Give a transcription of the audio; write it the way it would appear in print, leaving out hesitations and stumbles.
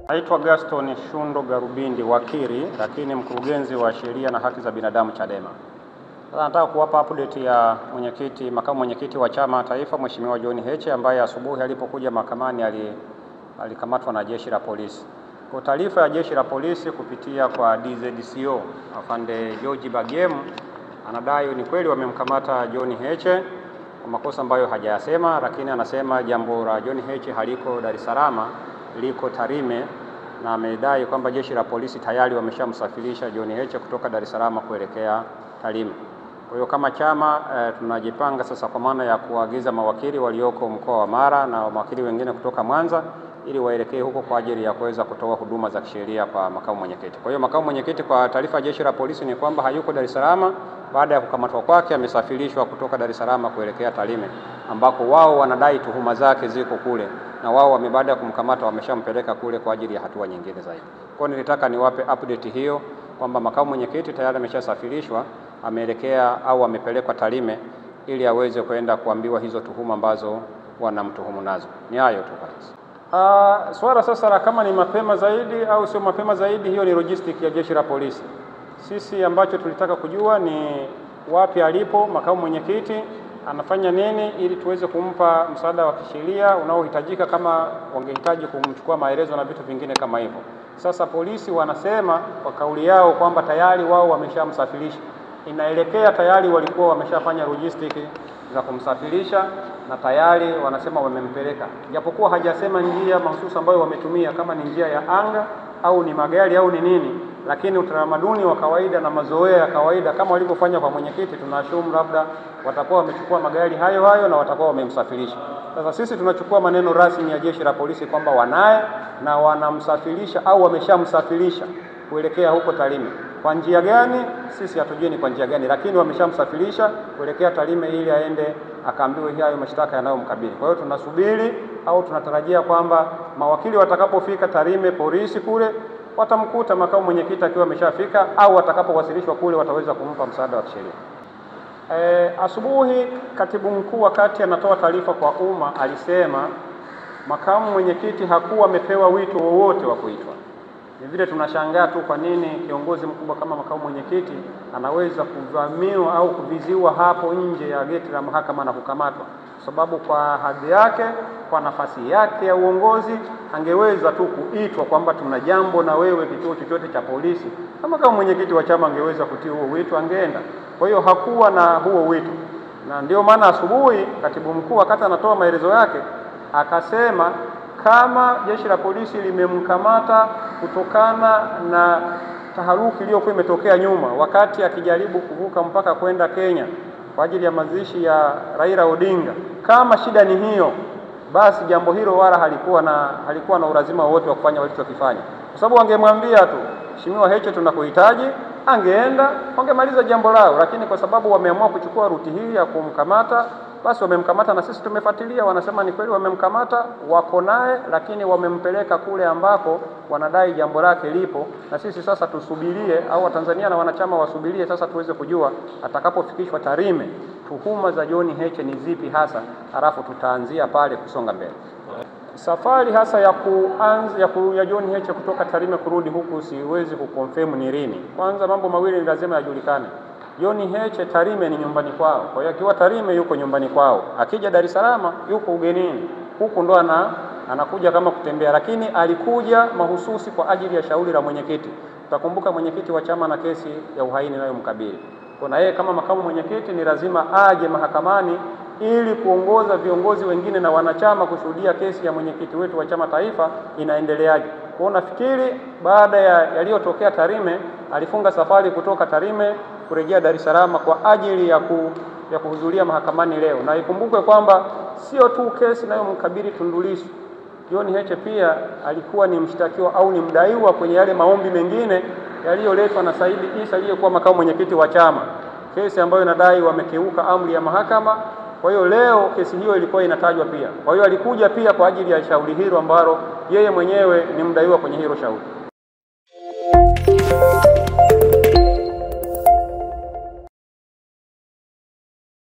Naitwa Gaston Shundo Garubindi, wakili lakini mkurugenzi wa sheria na haki za binadamu Chadema. Sasa nataka kuwapa update ya makamu mwenyekiti wa chama taifa Mheshimiwa John Heche ambaye asubuhi alipokuja mahakamani alikamatwa na jeshi la polisi. Kwa taarifa ya jeshi la polisi kupitia kwa DZCO afande George Bagemu anadai ni kweli wamemkamata John Heche kwa makosa ambayo hajayasema, lakini anasema jambo la John Heche haliko Dar es Salaam, liko Tarime, na amedai kwamba jeshi la polisi tayari wameshamsafirisha John Heche kutoka Dar es Salaam kuelekea Tarime. Kwa hiyo kama chama tunajipanga sasa kwa maana ya kuagiza mawakili walioko mkoa wa Mara na mawakili wengine kutoka Mwanza ili waelekee huko kwa ajili ya kuweza kutoa huduma za kisheria kwa makamu mwenyekiti. Kwa hiyo makamu mwenyekiti, kwa taarifa ya jeshi la polisi ni kwamba hayuko Dar es Salaam. Baada ya kukamatwa kwake amesafirishwa kutoka Dar es Salaam kuelekea Tarime ambako wao wanadai tuhuma zake ziko kule, na wao baada ya kumkamata wameshampeleka kule kwa ajili ya hatua nyingine zaidi. Kwa hiyo nilitaka niwape update hiyo kwamba makamu mwenyekiti tayari ameshasafirishwa, ameelekea au amepelekwa Tarime ili aweze kwenda kuambiwa hizo tuhuma ambazo wanamtuhumu nazo. Ni hayo tu kabisa. Swala sasa la kama ni mapema zaidi au sio mapema zaidi, hiyo ni logistic ya jeshi la polisi. Sisi ambacho tulitaka kujua ni wapi alipo makamu mwenyekiti, anafanya nini, ili tuweze kumpa msaada wa kisheria unaohitajika kama wangehitaji kumchukua maelezo na vitu vingine kama hivyo. Sasa polisi wanasema kwa kauli yao kwamba tayari wao wameshamsafirisha. Inaelekea tayari walikuwa wameshafanya logistic za kumsafirisha na tayari wanasema wamempeleka. Japokuwa hajasema njia mahususi ambayo wametumia, kama ni njia ya anga au ni magari au ni nini, lakini utamaduni wa kawaida na mazoea ya kawaida kama walivyofanya kwa mwenyekiti, tunashumu labda watakuwa wamechukua magari hayo na watakuwa wamemsafirisha. Sasa sisi tunachukua maneno rasmi ya jeshi la polisi kwamba wanaye na wanamsafirisha au wameshamsafirisha kuelekea huko Tarime. Kwa njia gani sisi hatujui ni kwa njia gani, lakini wameshamsafirisha kuelekea Tarime ili aende akaambiwe hayo mashtaka yanayomkabili. Kwa hiyo tunasubiri au tunatarajia kwamba mawakili watakapofika Tarime polisi kule watamkuta makamu mwenyekiti akiwa ameshafika, au watakapowasilishwa kule wataweza kumpa msaada wa kisheria. Asubuhi katibu mkuu wakati anatoa taarifa kwa umma alisema makamu mwenyekiti hakuwa amepewa wito wowote wa kuitwa. Ni vile tunashangaa tu kwa nini kiongozi mkubwa kama makamu mwenyekiti anaweza kuvamiwa au kuviziwa hapo nje ya geti la mahakama na kukamatwa, kwa sababu kwa hadhi yake, kwa nafasi yake ya uongozi angeweza tu kuitwa kwamba tuna jambo na wewe kituo chochote cha polisi. Kama mwenyekiti wa chama angeweza kutii huo wito, angeenda. Kwa hiyo hakuwa na huo wito, na ndio maana asubuhi katibu mkuu wakati anatoa maelezo yake akasema kama jeshi la polisi limemkamata kutokana na taharuki iliyokuwa imetokea nyuma wakati akijaribu kuvuka mpaka kwenda Kenya kwa ajili ya mazishi ya Raila Odinga, kama shida ni hiyo, basi jambo hilo wala halikuwa na ulazima wote wa kufanya walichokifanya, kwa sababu wangemwambia tu Mheshimiwa Heche tunakuhitaji, angeenda wangemaliza jambo lao. Lakini kwa sababu wameamua kuchukua ruti hii ya kumkamata, basi wamemkamata na sisi tumefuatilia, wanasema ni kweli wamemkamata, wako naye, lakini wamempeleka kule ambako wanadai jambo lake lipo, na sisi sasa tusubirie, au Watanzania na wanachama wasubirie sasa tuweze kujua atakapofikishwa Tarime tuhuma za John Heche ni zipi hasa, halafu tutaanzia pale kusonga mbele. Safari hasa ya John Heche kutoka Tarime kurudi huku siwezi kuconfirm ni lini. Kwanza mambo mawili ni lazima yajulikane. John Heche Tarime ni nyumbani kwao. Kwa hiyo akiwa Tarime yuko nyumbani kwao. Akija Dar es Salaam yuko ugenini. Huku ndo anakuja kama kutembea, lakini alikuja mahususi kwa ajili ya shauri la mwenyekiti. Utakumbuka mwenyekiti wa chama na kesi ya uhaini inayomkabili. Kwa yeye kama makamu mwenyekiti ni lazima aje mahakamani ili kuongoza viongozi wengine na wanachama kushuhudia kesi ya mwenyekiti wetu wa chama taifa inaendeleaje. Kwa nafikiri baada ya yaliyotokea Tarime alifunga safari kutoka Tarime kurejea Dar es Salaam kwa ajili ya kuhudhuria mahakamani leo. Na ikumbuke kwamba sio tu kesi inayomkabili Tundu Lissu, John Heche pia alikuwa ni mshtakiwa au ni mdaiwa kwenye yale maombi mengine yaliyoletwa na Said Issa aliyekuwa makamu mwenyekiti wa chama, kesi ambayo inadai wamekeuka amri ya mahakama. Kwa hiyo leo kesi hiyo ilikuwa inatajwa pia. Kwa hiyo alikuja pia kwa ajili ya shauri hilo ambalo yeye mwenyewe ni mdaiwa kwenye hilo shauri.